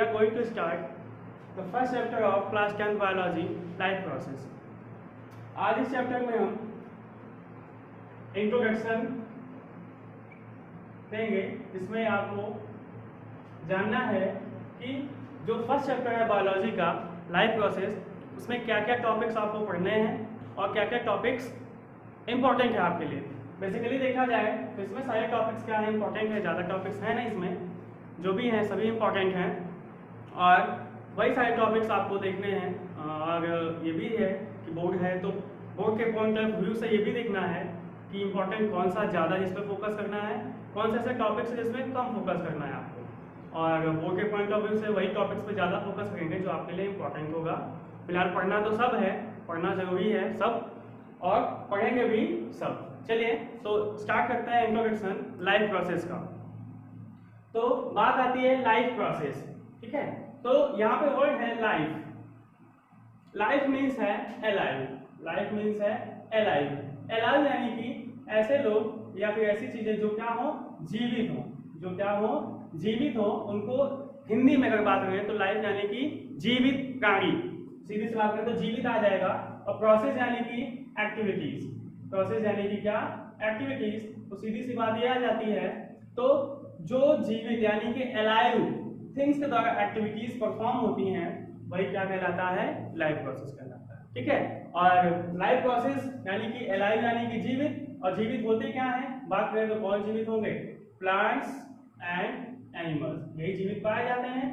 are going to start the first chapter of class 10th biology life process. आज इस chapter में हम introduction देंगे, जिसमें आपको जानना है कि जो फर्स्ट चैप्टर है बायोलॉजी का लाइफ प्रोसेस, उसमें क्या क्या टॉपिक्स आपको पढ़ने हैं और क्या क्या टॉपिक्स इंपॉर्टेंट है आपके लिए। बेसिकली देखा जाए तो इसमें सारे टॉपिक्स क्या है, इंपॉर्टेंट है, ज़्यादा टॉपिक्स हैं नहीं इसमें, जो भी हैं सभी इंपॉर्टेंट हैं और वही सारे टॉपिक्स आपको देखने हैं। और ये भी है कि बोर्ड है तो बोर्ड के पॉइंट ऑफ व्यू से ये भी देखना है कि इंपॉर्टेंट कौन सा ज़्यादा जिस पर फोकस करना है, कौन से ऐसे टॉपिक्स है जिसमें कम फोकस करना है आपको। और बोर्ड के पॉइंट ऑफ व्यू से वही टॉपिक्स पे ज़्यादा फोकस करेंगे जो आपके लिए इंपॉर्टेंट होगा। फिलहाल पढ़ना तो सब है, पढ़ना ज़रूरी है सब, और पढ़ेंगे भी सब। चलिए तो स्टार्ट करते हैं इंट्रोडक्शन लाइफ प्रोसेस का। तो बात आती है लाइफ प्रोसेस, ठीक है। तो यहाँ पे वर्ड है लाइफ। लाइफ मीन्स है अलाइव, लाइफ मीन्स है अलाइव। अलाइव यानी कि ऐसे लोग या फिर ऐसी चीजें जो क्या हो, जीवित हो, जो क्या हो, जीवित हो। उनको हिंदी में अगर बात करें तो लाइफ यानी कि जीवित प्राणी, सीधी सी बात करें तो जीवित आ जाएगा। और प्रोसेस यानी कि एक्टिविटीज, प्रोसेस यानी कि क्या, एक्टिविटीज। तो सीधी सी बात ये आ जाती है, तो जो जीवित यानी कि अलाइव थिंग्स के द्वारा एक्टिविटीज परफॉर्म होती हैं वही क्या कहलाता है, लाइफ प्रोसेस कहलाता है, ठीक है। और लाइफ प्रोसेस यानी कि अलाइव यानी कि जीवित, और जीवित होते क्या है, बात करें तो कौन जीवित होंगे, प्लांट्स एंड एनिमल्स, यही जीवित पाए जाते हैं।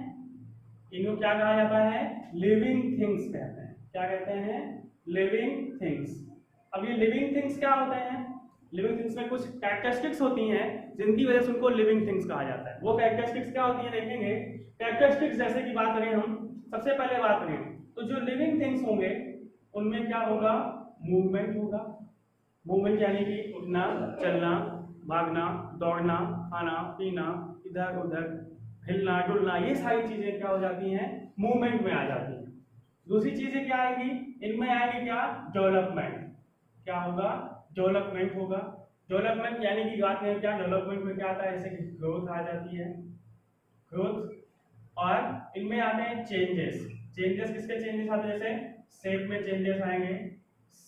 इनको क्या कहा जाता है, लिविंग थिंग्स कहते हैं। क्या कहते हैं, लिविंग थिंग्स। अब ये लिविंग थिंग्स क्या होते हैं, लिविंग थिंग्स में कुछ कैरेक्टरिस्टिक्स होती हैं जिनकी वजह से उनको लिविंग थिंग्स कहा जाता है। वो कैरेक्टरिस्टिक्स क्या होती है देखेंगे। कैरेक्टरिस्टिक्स जैसे कि बात करें हम, सबसे पहले बात करें तो जो लिविंग थिंग्स होंगे उनमें क्या होगा, मूवमेंट होगा। मूवमेंट यानी कि उठना, चलना, भागना, दौड़ना, खाना पीना, इधर उधर हिलना डुलना, ये सारी चीजें क्या हो जाती हैं, मूवमेंट में आ जाती हैं। दूसरी चीजें क्या आएंगी, इनमें आएंगी क्या, डेवलपमेंट। क्या होगा, डेवलपमेंट होगा। डेवलपमेंट यानी कि बात करें क्या, डेवलपमेंट में क्या आता है, जैसे कि ग्रोथ आ जाती है, ग्रोथ। और इनमें आते हैं चेंजेस। चेंजेस किसके चेंजेस आते हैं, जैसे शेप में चेंजेस आएंगे,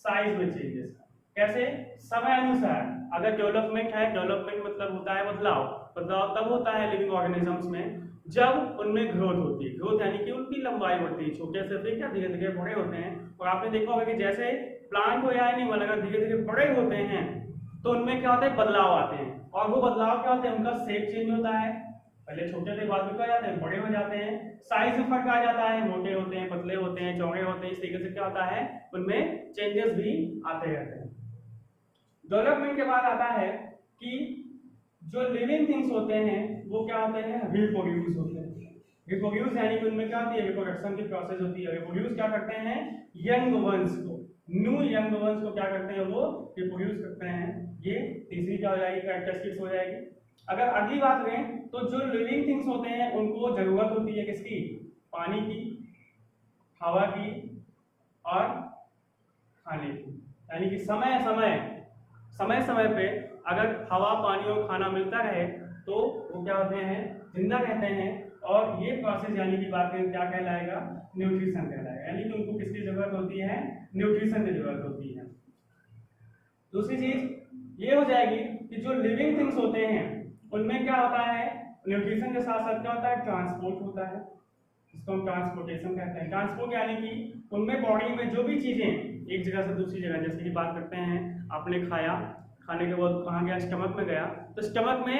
साइज में चेंजेस। कैसे, समय अनुसार। अगर डेवलपमेंट है, डेवलपमेंट मतलब होता है बदलाव। बदलाव तब होता है लिविंग ऑर्गेनिजम्स में जब उनमें ग्रोथ होती है। ग्रोथ यानी कि उनकी लंबाई बढ़ती है, छोटे से फिर क्या धीरे धीरे बड़े होते हैं। और आपने देखा होगा कि जैसे प्लांट हो या एनिमल अगर धीरे धीरे बड़े होते हैं तो उनमें क्या होता है, बदलाव आते हैं। और वो बदलाव क्या होते हैं, उनका शेप चेंज होता है। पहले छोटे थे, बाद में क्या जाते हैं, बड़े हो जाते हैं। साइज में फर्क आ जाता है, मोटे होते हैं, पतले होते हैं, चौड़े होते हैं। इस तरीके से क्या होता है, उनमें चेंजेस भी आते रहते हैं। डेवलपमेंट के बाद आता है कि जो लिविंग थिंग्स होते हैं वो क्या होते हैं, रिप्रोड्यूस होते हैं। रिप्रोड्यूस यानी कि उनमें क्या होती है, रिप्रोडक्शन की प्रोसेस होती है। रिप्रोड्यूस क्या करते हैं, यंग वंस को, न्यू यंग वंस को क्या करते हैं, वो रिप्रोड्यूस करते हैं। ये तीसरी क्या हो जाएगी, कैरेक्टरिस्टिक्स हो जाएगी। अगर अगली बात करें तो जो लिविंग थिंग्स होते हैं उनको जरूरत होती है किसकी, पानी की, हवा की और खाने की। यानी कि समय समय पे अगर हवा, पानी और खाना मिलता रहे तो वो क्या होते हैं, जिंदा रहते हैं। और ये प्रोसेस यानी कि बात करें क्या कहलाएगा, न्यूट्रिशन कहलाएगा। यानी कि उनको किसकी जरूरत होती है, न्यूट्रिशन की जरूरत होती है। दूसरी चीज ये हो जाएगी कि जो लिविंग थिंग्स होते हैं उनमें क्या होता है, न्यूट्रिशन के साथ साथ क्या होता है, ट्रांसपोर्ट होता है, जिसको हम ट्रांसपोर्टेशन कहते हैं। ट्रांसपोर्ट यानी कि उनमें बॉडी में जो भी चीजें एक जगह से दूसरी जगह, जैसे कि बात करते हैं आपने खाया, खाने के बाद कहाँ गया, स्टमक में गया, तो स्टमक में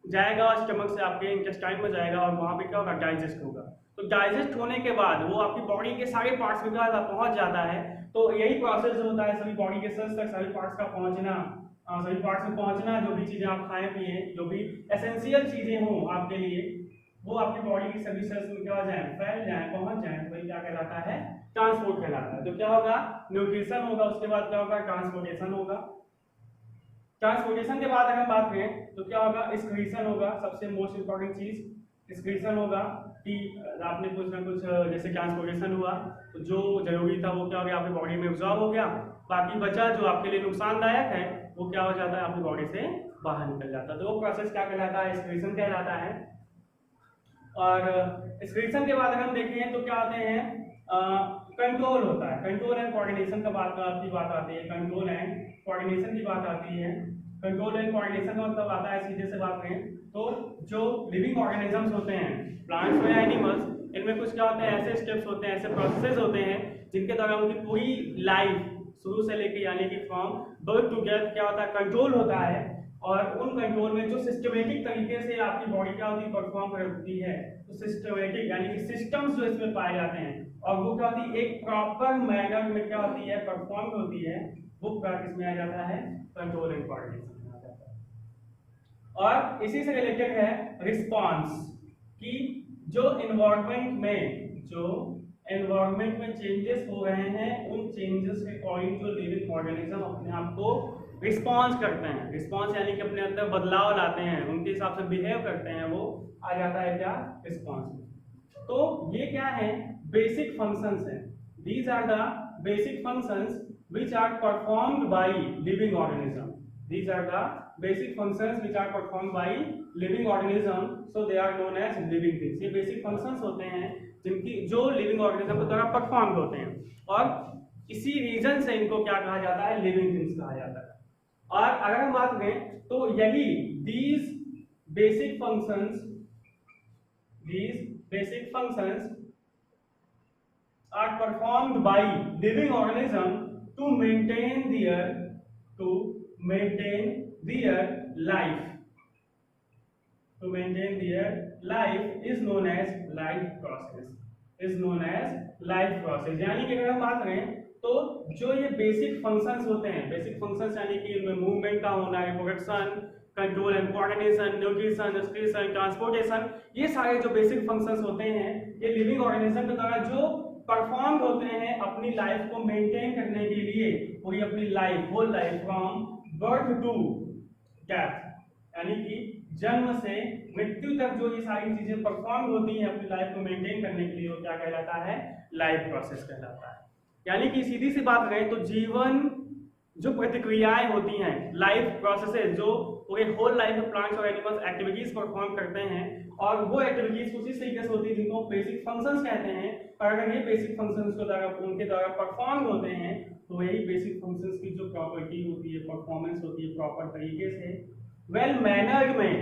जाएगा और स्टमक से आपके इंटेस्टाइन में जाएगा और वहाँ पे क्या होगा, डाइजेस्ट होगा। तो डाइजेस्ट होने के बाद वो आपकी बॉडी के सारे पार्ट्स में पहुंच जाता है। तो यही प्रोसेस होता है सभी बॉडी के सेल्स तक, सभी पार्ट्स का पहुंचना, सभी पार्ट्स में पहुंचना। जो भी चीजें आप खाएं पिए, जो भी एसेंशियल चीजें हों आपके लिए, वो आपकी बॉडी की सभी सेल्स में क्या हो जाए, फैल जाए, पहुंच जाए, वही क्या कहलाता है, ट्रांसपोर्ट कहलाता है। तो क्या होगा, न्यूट्रिशन होगा, उसके बाद क्या होगा, ट्रांसपोर्टेशन होगा। ट्रांसपोर्टेशन के बाद अगर बात करें तो क्या होगा, एक्सक्रीशन होगा। सबसे मोस्ट इंपॉर्टेंट चीज एक्सक्रीशन होगा कि आपने कुछ ना कुछ, जैसे ट्रांसपोर्टेशन हुआ तो जो जरूरी था वो क्या हो गया, आपकी बॉडी में एब्जॉर्ब हो गया। बाकी बचा जो आपके लिए नुकसानदायक है वो क्या हो जाता है, आपकी बॉडी से बाहर निकल जाता है। तो वो प्रोसेस क्या कहलाता है, एक्सक्रीशन कहलाता है। और एक्सक्रीशन के बाद अगर हम देखें तो क्या होते हैं, कंट्रोल होता है, कंट्रोल एंड कोऑर्डिनेशन की बात आती है, कंट्रोल एंड कोऑर्डिनेशन की बात आती है। कंट्रोल एंड कोऑर्डिनेशन का मतलब आता है, सीधे से बात करें तो जो लिविंग ऑर्गेनिजम्स होते हैं, प्लांट्स हो या एनिमल्स, इनमें कुछ क्या होते हैं, ऐसे स्टेप्स होते हैं, ऐसे प्रोसेसेस होते हैं जिनके द्वारा उनकी पूरी लाइफ शुरू से लेकर यानी कि फ्रॉम बर्थ टू डेथ क्या होता है, कंट्रोल होता है। और उन कंट्रोल में जो सिस्टमेटिक तरीके से आपकी बॉडी क्या होती है, परफॉर्म करती है, तो सिस्टमेटिक यानी कि सिस्टम्स जो इसमें पाए जाते हैं और वो क्या होती है, एक प्रॉपर मैनर में क्या होती है, परफॉर्म होती है, वो किस में आ जाता है, कंट्रोल एंड कोऑर्डिनेशन में आ जाता है। और इसी से रिलेटेड है रिस्पॉन्स, कि जो एनवायरनमेंट में चेंजेस हो रहे हैं, उन चेंजेस के अकॉर्डिंग जो लिविंग ऑर्गेनिज्म अपने आप को रिस्पॉन्स करते हैं। रिस्पॉन्स यानी कि अपने अंदर बदलाव लाते हैं, उनके हिसाब से बिहेव करते हैं, वो आ जाता है क्या, रिस्पॉन्स में। तो ये क्या है, बेसिक फंक्शंस हैं। These are the basic functions which are performed by living organism. These are the basic functions which are performed by living organism, so they are known as living things. ये basic functions होते हैं जिनकी जो living organism के द्वारा performed होते हैं, और इसी रीजन से इनको क्या कहा जाता है, living things कहा जाता है। और अगर हम बात करें तो यही these basic functions are performed by living organism to maintain their life. To maintain their life is known as life process. यानी कि अगर हम बात करें तो जो ये बेसिक फंक्शंस होते हैं, बेसिक फंक्शंस यानी कि इनमें मूवमेंट का होना, reproduction, control and coordination, nutrition, excretion, transportation, ये सारे जो बेसिक फंक्शंस होते हैं, ये लिविंग ऑर्गेनिज्म के द्वारा जो परफॉर्म होते हैं अपनी लाइफ को मेंटेन करने के लिए, पूरी अपनी life, whole life from birth to death, यानी कि जन्म से मृत्यु तक जो ये सारी चीजें परफॉर्म होती हैं अपनी लाइफ को मेंटेन करने के लिए, वो क्या कहलाता है, लाइफ प्रोसेस कहलाता है। यानी कि सीधी सी बात करें तो जीवन जो प्रतिक्रियाएं होती हैं, लाइफ प्रोसेसेस, जो पूरे होल लाइफ में प्लांट्स और एनिमल्स एक्टिविटीज परफॉर्म करते हैं, और वो एक्टिविटीज उसी तरीके से होती है जिनको बेसिक फंक्शंस कहते हैं। और अगर ये बेसिक फंक्शंस को उनके द्वारा परफॉर्म होते हैं तो यही बेसिक फंक्शंस की जो प्रॉपर्टी होती है, परफॉर्मेंस होती है, प्रॉपर तरीके से वेल मैनर्ड में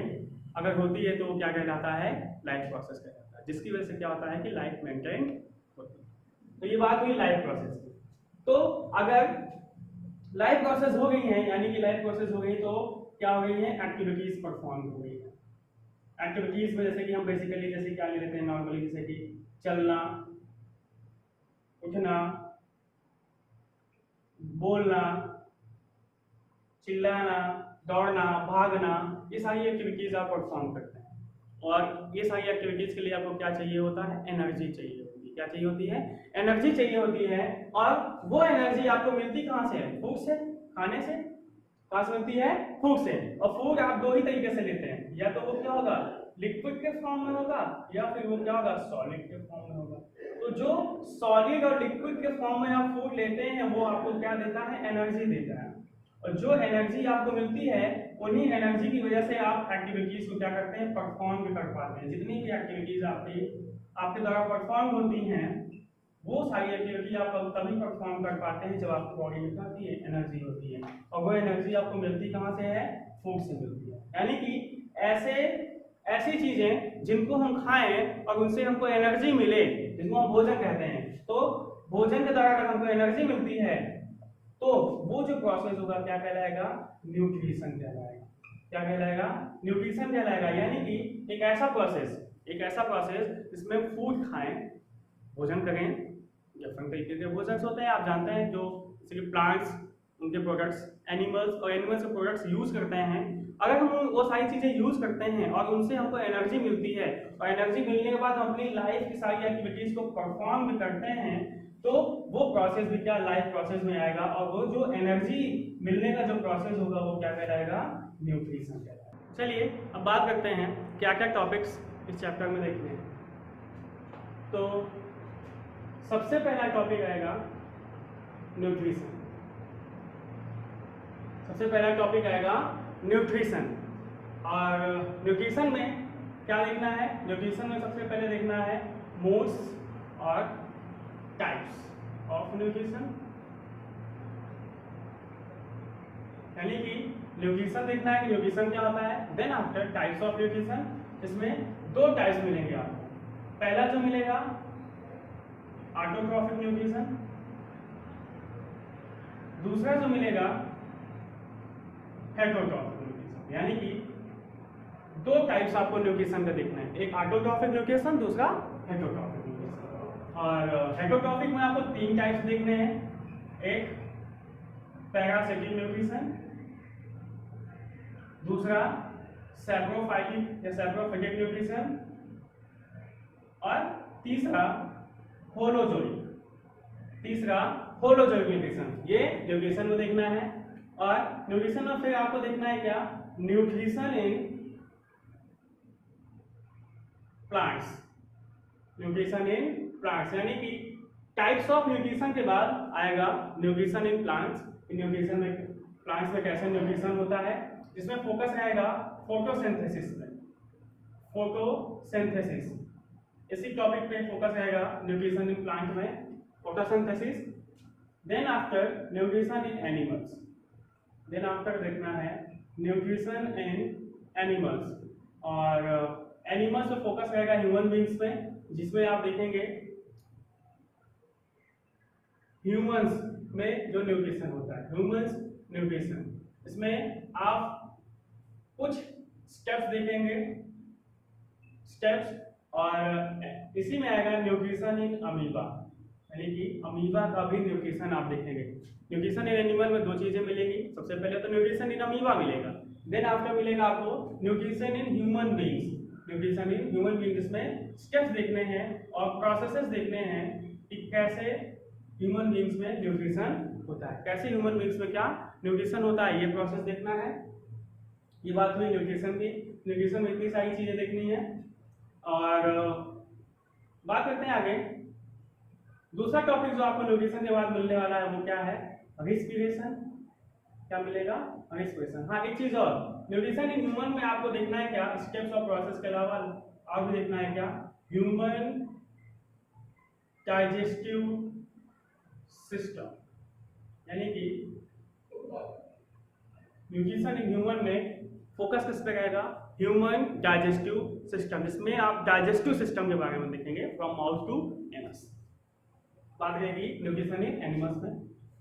अगर होती है तो वो क्या कहलाता है, लाइफ प्रोसेस कहलाता है, जिसकी वजह से क्या होता है कि लाइफ मेंटेन होती है। तो ये बात हुई लाइफ प्रोसेस की। तो अगर लाइफ प्रोसेस हो गई है, यानी कि लाइफ प्रोसेस हो गई, तो क्या हो गई है, एक्टिविटीज परफॉर्म हो गई है। एक्टिविटीज में जैसे कि हम बेसिकली जैसे क्या ले लेते हैं नॉर्मली, जैसे कि चलना, उठना, बोलना, चिल्लाना, दौड़ना, भागना, ये सारी एक्टिविटीज आप परफॉर्म करते हैं। और ये सारी एक्टिविटीज के लिए आपको क्या चाहिए होता है, एनर्जी चाहिए होती है। क्या चाहिए होती है, एनर्जी चाहिए होती है। और वो एनर्जी आपको मिलती कहाँ से है, फूड से, खाने से। कहाँ से मिलती है, फूड से। और फूड आप दो ही तरीके से लेते हैं, या तो वो क्या होगा, लिक्विड के फॉर्म में होगा, या फिर वो क्या होगा, सॉलिड के फॉर्म में होगा। तो जो सॉलिड और लिक्विड के फॉर्म में आप फूड लेते हैं वो आपको क्या देता है, एनर्जी देता है। और जो एनर्जी आपको मिलती है उन्हीं एनर्जी की वजह से आप एक्टिविटीज को क्या करते हैं, परफॉर्म भी कर पाते हैं। जितनी भी एक्टिविटीज आपके द्वारा परफॉर्म होती हैं, वो सारी एक्टिविटी आप तभी परफॉर्म कर पाते हैं जब आपकी बॉडी में क्या होती है, एनर्जी होती है। और वो एनर्जी आपको मिलती कहाँ से है, फूड से मिलती है। यानी कि ऐसी चीजें जिनको हम खाएं और उनसे हमको एनर्जी मिले, जिनको हम भोजन कहते हैं, तो भोजन के द्वारा अगर हमको एनर्जी मिलती है तो वो जो प्रोसेस होगा क्या कहलाएगा, न्यूट्रिशन कहलाएगा। क्या कहलाएगा, न्यूट्रिशन कहलाएगा। यानी कि एक ऐसा प्रोसेस जिसमें फूड खाएं, भोजन करें, डिफरेंट तरीके के भोजन होते हैं आप जानते हैं, जो जैसे कि प्लांट्स उनके प्रोडक्ट्स, एनिमल्स और एनिमल्स के प्रोडक्ट्स यूज करते हैं। अगर हम वो सारी चीजें यूज करते हैं और उनसे हमको एनर्जी मिलती है, और एनर्जी मिलने के बाद हम अपनी लाइफ की सारी एक्टिविटीज को परफॉर्म भी करते हैं, तो वो प्रोसेस भी क्या लाइफ प्रोसेस में आएगा। और वो जो एनर्जी मिलने का जो प्रोसेस होगा वो क्या कहलाएगा, न्यूट्रिशन कहलाएगा। चलिए अब बात करते हैं क्या क्या टॉपिक्स इस चैप्टर में देखने हैं। तो सबसे पहला टॉपिक आएगा न्यूट्रिशन। सबसे पहला टॉपिक आएगा न्यूट्रिशन। और न्यूट्रिशन में क्या देखना है? न्यूट्रिशन में सबसे पहले देखना है मोड्स और टाइप्स ऑफ न्यूट्रिशन, यानी कि न्यूट्रिशन देखना है कि न्यूट्रिशन क्या होता है। Then after types of nutrition, इसमें दो टाइप्स मिलेंगे आपको। पहला जो मिलेगा ऑटोट्रॉफिक न्यूट्रिशन, दूसरा जो मिलेगा हेटरोट्रॉफिक न्यूट्रिशन, यानी कि दो टाइप्स आपको न्यूट्रिशन का देखना है, एक ऑटोट्रॉफिक न्यूट्रिशन, दूसरा हेटरोट्रॉफिक न्यूट्रिशन। और हेटरोट्रॉफिक में आपको तीन टाइप्स देखने हैं, एक पैरासिटिक न्यूट्रिशन, दूसरा सैप्रोफाइटिक या सैप्रोफिटिक न्यूट्रिशन, और तीसरा होलोजोइक न्यूट्रिशन। ये न्यूट्रिशन में देखना है। और न्यूट्रिशन में फिर आपको देखना है क्या? न्यूट्रिशन इन प्लांट्स, यानी कि टाइप्स ऑफ न्यूट्रिशन के बाद आएगा न्यूट्रिशन इन प्लांट्स। न्यूट्रिशन में प्लांट्स में कैसे न्यूट्रिशन होता है, जिसमें फोकस रहेगा फोटोसिंथेसिस में, फोटोसिंथेसिस इसी टॉपिक पे फोकस रहेगा न्यूट्रिशन इन प्लांट में, photosynthesis. Then after nutrition in animals, then after देखना है न्यूट्रिशन इन एनिमल्स। और एनिमल्स में फोकस रहेगा ह्यूमन बींग्स पे, जिसमें आप देखेंगे ह्यूमंस में जो न्यूट्रिशन होता है, ह्यूमंस न्यूट्रिशन, इसमें आप कुछ स्टेप्स देखेंगे, स्टेप्स। और इसी में आएगा न्यूट्रिशन इन अमीबा, यानी कि अमीबा का भी न्यूट्रिशन आप देखेंगे। न्यूट्रिशन इन एनिमल में दो चीजें मिलेगी, सबसे पहले तो न्यूट्रिशन इन अमीबा मिलेगा, देन आफ्टर मिलेगा आपको nutrition in human beings. Nutrition in human beings में स्टेप्स देखने हैं और प्रोसेसेस देखने हैं कि कैसे ह्यूमन बींग्स में न्यूट्रिशन होता है, कैसे ह्यूमन बींग्स में क्या न्यूट्रिशन होता है, ये प्रोसेस देखना है। ये बात हुई न्यूट्रिशन की। न्यूट्रिशन में इतनी सारी चीजें देखनी है। और बात करते हैं आगे। दूसरा टॉपिक जो आपको न्यूट्रिशन के बाद मिलने वाला है वो क्या है? रिस्पिरेशन। क्या मिलेगा? रिस्पिरेशन। हाँ, एक चीज और, न्यूट्रिशन इन ह्यूमन में आपको देखना है क्या? स्टेप्स ऑफ प्रोसेस के अलावा और भी देखना है क्या? ह्यूमन डाइजेस्टिव सिस्टम, यानी कि न्यूट्रिशन इन ह्यूमन में फोकस किस पे रहेगा? Human digestive system. इसमें आप डाइजेस्टिव सिस्टम के बारे में देखेंगे, फ्रॉम माउथ टू एनस। बात रहेगी न्यूट्रिशन इन एनिमल्स में।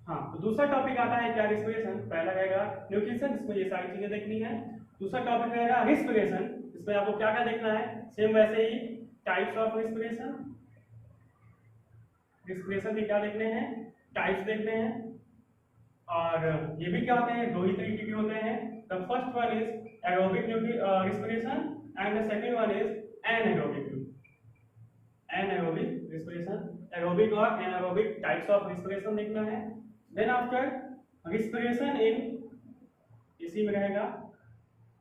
हाँ, तो दूसरा टॉपिक आता है क्या? रिस्पिरेशन। पहला रहेगा न्यूट्रिशन, इसमें ये सारी चीजें देखनी है। दूसरा टॉपिक रहेगा रिस्पिरेशन, इसमें आपको क्या क्या देखना है? सेम वैसे ही टाइप्स ऑफ रिस्पिरेशन, रिस्पिरेशन के क्या देखने हैं? टाइप्स देखने हैं। और ये भी क्या होते हैं? दो ही तरीके के होते हैं। The first one is aerobic respiration and the second one is anaerobic respiration. Aerobic और एनारोबिक टाइप्स ऑफ रिस्पिरेशन देखना है। देन आफ्टर रिस्पिरेशन इन, इसी में रहेगा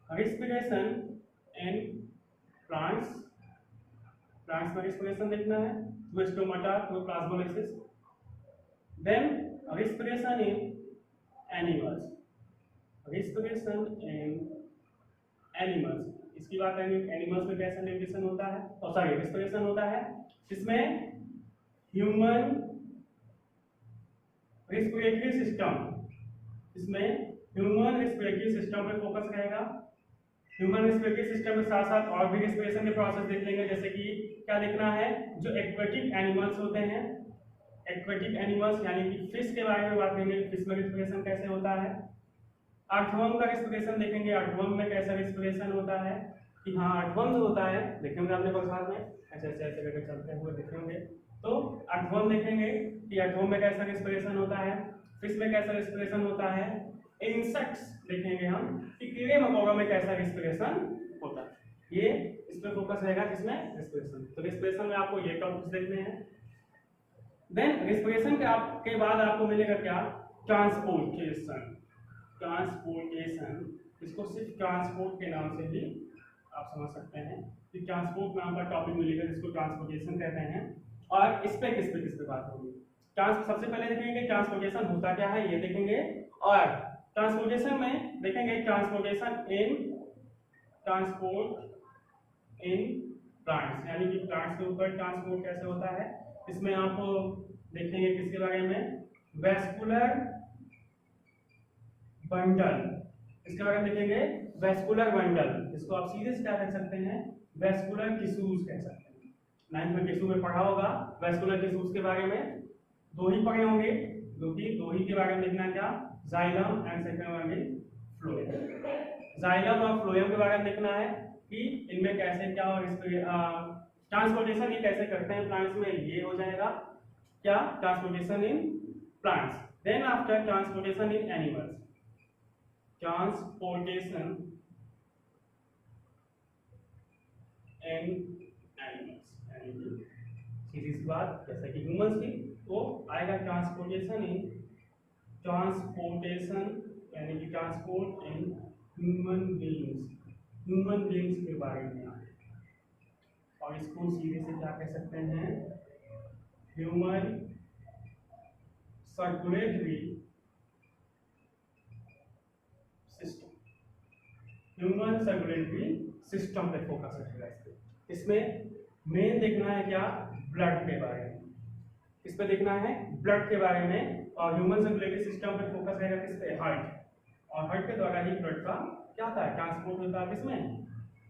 रिस्पिरेशन इन प्लांट्स। प्लांट्स में रिस्पिरेशन देखना है through stomata, through plasmolysis. Then respiration in animals, respiration in animals. इसकी बात करेंगे एनिमल्स में कैसा न्यूट्रिशन होता है, और सॉरी रिस्पिरेशन होता है, इसमें ह्यूमन रेस्पिरेटरी सिस्टम, इसमें ह्यूमन रेस्पिरेटरी सिस्टम पे फोकस रहेगा। ह्यूमन रेस्पिरेटरी सिस्टम के साथ साथ और भी रेस्पिरेशन के प्रोसेस देख लेंगे, जैसे कि क्या देखना है? जो एक्वेटिक एनिमल्स होते हैं, एक्वेटिक एनिमल्स यानी कि फिश के बारे में बात करेंगे, फिश में रेस्पिरेशन कैसे होता है। अर्थवर्म का रेस्पिरेशन देखेंगे, अर्थवर्म में कैसा रेस्पिरेशन होता है। कि हाँ, अर्थवर्म जो होता है, देखेंगे आपने बरसात में ऐसे ऐसे ऐसे करके चलते हुए देखेंगे, तो अर्थवर्म देखेंगे कि अर्थवर्म में कैसा रेस्पिरेशन होता है, फिश में कैसा रेस्पिरेशन होता है। इंसेक्ट्स देखेंगे हम कि कीड़े मकोड़ों में कैसा रेस्पिरेशन होता है। ये इस पर फोकस रहेगा, किसमें? रेस्पिरेशन। तो रेस्पिरेशन में आपको ये टॉपिक्स देखने हैं। देन रेस्पिरेशन के बाद आपको मिलेगा क्या? ट्रांसपोर्टेशन। ट्रांसपोर्टेशन, इसको सिर्फ ट्रांसपोर्ट के नाम से भी आप समझ सकते हैं कि ट्रांसपोर्ट नाम का टॉपिक मिलेगा, जिसको ट्रांसपोर्टेशन कहते हैं। और इस पे किस पे बात होगी? सबसे पहले देखेंगे ट्रांसपोर्टेशन होता क्या है, ये देखेंगे। और ट्रांसपोर्टेशन में देखेंगे transportation in, transport in plants, यानी कि प्लांट्स के ऊपर ट्रांसपोर्ट कैसे होता है। इसमें आप देखेंगे किसके बारे में, वेस्कुलर बंडल, इसके बारे में देखेंगे वेस्कुलर बंडल, इसको आप सीधे से क्या कह सकते हैं, वेस्कुलर टिश्यूज कह सकते हैं। 9th में टिश्यू में पढ़ा होगा वेस्कुलर टिश्यूज के बारे में, दो ही पढ़े होंगे, जो कि दो ही के बारे में देखना क्या, जाइलम एंड सेकंड वन में फ्लोएम। जाइलम और फ्लोएम के बारे में देखना है कि इनमें कैसे क्या और ट्रांसपोर्टेशन ये कैसे करते हैं प्लांट्स में, ये हो जाएगा क्या, transportation in plants. Then after transportation in animals, transportation in animals, यानी कि सीधी सी बात जैसे कि ह्यूमंस की, तो आएगा ट्रांसपोर्टेशन इन, ट्रांसपोर्टेशन यानी कि transport in human beings, human beings के बारे में आए, और इसको सीधे से क्या कह सकते हैं, human circulatory system, human circulatory system पे फोकस रहेगा। इसमें मेन देखना है क्या, ब्लड के बारे में, इस पे देखना है ब्लड के बारे में, और ह्यूमन सर्कुलेटरी सिस्टम पे फोकस रहेगा किस पे, हार्ट, और हार्ट के द्वारा ही ब्लड का क्या होता है, ट्रांसपोर्ट होता है किसमें,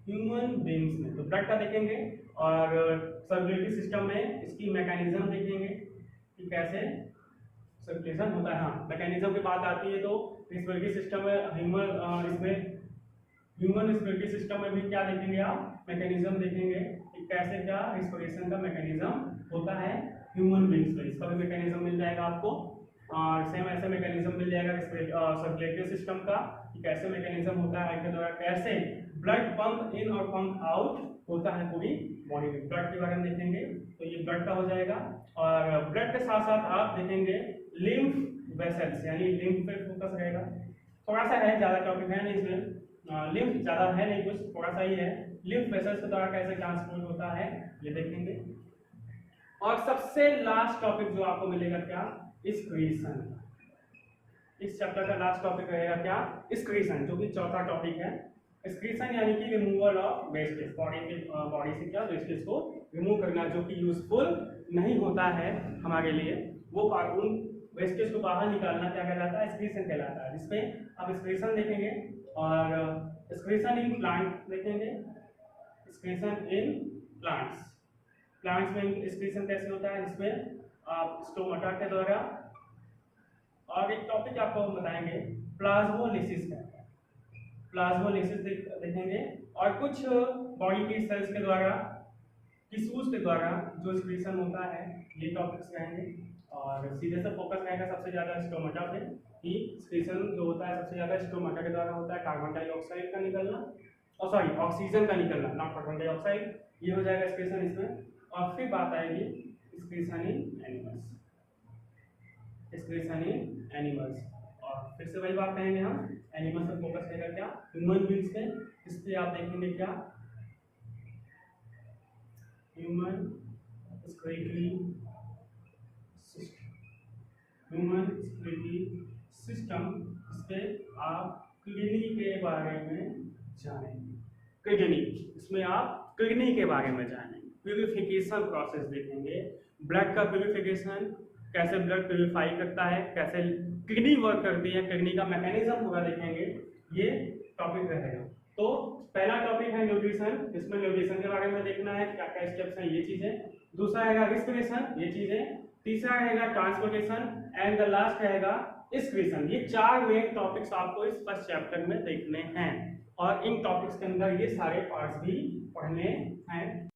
ह्यूमन बीइंग्स में। तो ब्लड का देखेंगे, और सर्कुलेटरी सिस्टम में इसकी मैकेनिज्म देखेंगे कि कैसे सर्कुलेशन होता है। हाँ, मैकेनिज्म की बात आती है तो रेस्पिरेटरी सिस्टम में ह्यूमन रेस्पिरेटरी सिस्टम में भी क्या देखेंगे आप, मैकेनिज्म देखेंगे कि कैसे क्या रेस्पिरेशन का मैकेनिज्म होता है ह्यूमन बीइंग्स में, इसका भी मैकेनिज्म मिल जाएगा आपको। और सेम ऐसे मैकेनिज्म मिल जाएगा सर्कुलेटरी सिस्टम का, कि कैसे मैकेनिज्म होता है के द्वारा, कैसे ब्लड पंप इन और पंप आउट होता है पूरी बॉडी में, ब्लड के बारे में देखेंगे। तो ये ब्लड का हो जाएगा, और ब्लड के साथ साथ आप देखेंगे लिम्फ वेसल्स, यानी लिम्फ पे फोकस रहेगा। थोड़ा सा है, ज्यादा टॉपिक है नहीं इसमें, लिम्फ ज्यादा है नहीं, कुछ थोड़ा सा ही है। लिम्फ वेसल्स के द्वारा कैसे ट्रांसपोर्ट होता है ये देखेंगे। और सबसे लास्ट टॉपिक जो आपको मिलेगा क्या, एक्सक्रीशन। इस चैप्टर का लास्ट टॉपिक रहेगा क्या, एक्सक्रीशन, जो कि चौथा टॉपिक है। एक्सक्रीशन यानी कि रिमूवल ऑफ वेस्टेज, बॉडी से क्या वेस्टेज को रिमूव करना, जो कि यूजफुल नहीं होता है हमारे लिए, वो उन वेस्टेज को बाहर निकालना क्या कहलाता है, एक्सक्रीशन कहलाता है। जिसमें आप एक्सक्रीशन देखेंगे, और एक्सक्रीशन इन प्लांट देखेंगे, एक्सक्रीशन इन प्लांट्स, प्लांट्स में एक्सक्रीशन कैसे होता है, जिसमें आप स्टोमाटा के द्वारा, और एक टॉपिक आपको हम बताएंगे प्लाज्मोलिसिस का, प्लाज्मोलिसिस देखेंगे, और कुछ बॉडी के सेल्स के द्वारा, टिश्यूज के द्वारा जो एक्सक्रीशन होता है, ये टॉपिक्स रहेंगे। और सीधे से फोकस रहेगा सबसे ज्यादा स्टोमाटा पे, कि एक्सक्रीशन जो होता है सबसे ज्यादा स्टोमाटा के द्वारा होता है, कार्बन डाइऑक्साइड का निकलना, और सॉरी ऑक्सीजन का निकलना, नॉट कार्बन डाइऑक्साइड, ये हो जाएगा एक्सक्रीशन इसमें। और फिर बात आएगी एक्सक्रीशन इन एनिमल्स, एक्सक्रीशन इन एनिमल्स, और फिर से वही बात कहेंगे हम, एनिमल्स पर फोकस रहेगा क्या, ह्यूमन बीइंग्स पे। इस पे आप देखेंगे क्या, human respiratory system, human respiratory system. इस पे आप किडनी के बारे में जानेंगे, किडनी, इसमें आप किडनी के बारे में जानेंगे, प्यूरिफिकेशन प्रोसेस देखेंगे, ब्लड का प्यूरिफिकेशन, कैसे ब्लड प्यूरिफाई करता है, कैसे किडनी वर्क करती है, किडनी का मैकेनिज्म पूरा देखेंगे, ये टॉपिक रहेगा। तो पहला टॉपिक है न्यूट्रिशन, इसमें न्यूट्रिशन के बारे में देखना है क्या क्या स्टेप्स हैं, ये चीजें। दूसरा रहेगा रेस्पिरेशन, ये चीजें। तीसरा रहेगा ट्रांसपोर्टेशन, एंड द लास्ट रहेगा एक्सक्रीशन। ये 4 मेन टॉपिक्स आपको इस फर्स्ट चैप्टर में देखने हैं, और इन टॉपिक्स के अंदर ये सारे पार्ट्स भी पढ़ने हैं।